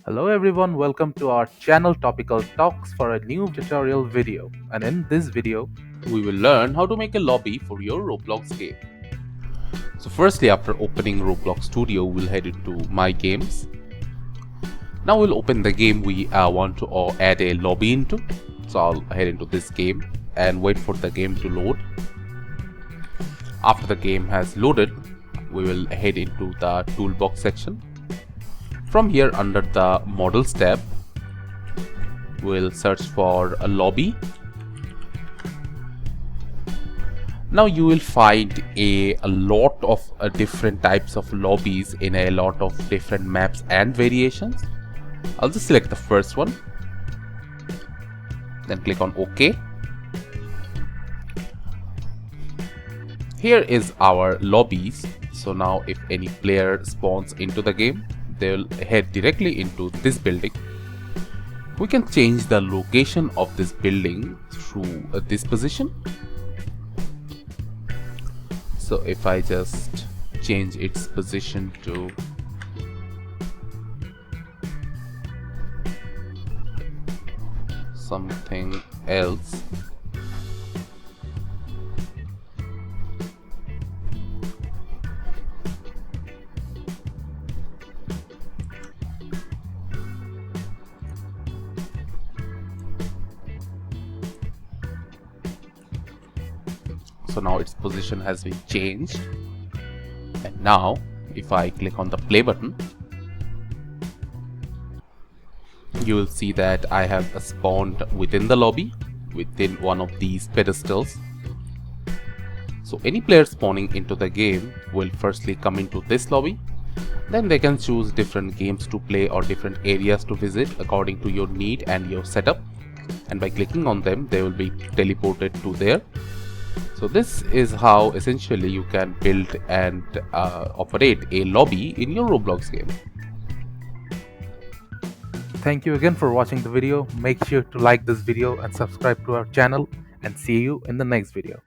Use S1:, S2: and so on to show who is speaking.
S1: Hello everyone, welcome to our channel Topical Talks for a new tutorial video. And in this video,
S2: we will learn how to make a lobby for your Roblox game. So firstly, after opening ROBLOX Studio, we'll head into My Games. Now we'll open the game we want to add a lobby into. So I'll head into this game and wait for the game to load. After the game has loaded, we will head into the toolbox section. From here, under the Models tab, we'll search for a lobby. Now you will find a lot of different types of lobbies in a lot of different maps and variations. I'll just select the first one, then click on OK. Here is our lobbies. So now if any player spawns into the game, they'll head directly into this building. We can change the location of this building through this position. So if I just change its position to something else, so now its position has been changed. And now if I click on the play button, you will see that I have spawned within the lobby, within one of these pedestals. So any player spawning into the game will firstly come into this lobby. Then they can choose different games to play or different areas to visit according to your need and your setup. And by clicking on them, they will be teleported to there. So this is how essentially you can build and operate a lobby in your Roblox game.
S1: thank you again for watching the video. Make sure to like this video and subscribe to our channel, and see you in the next video.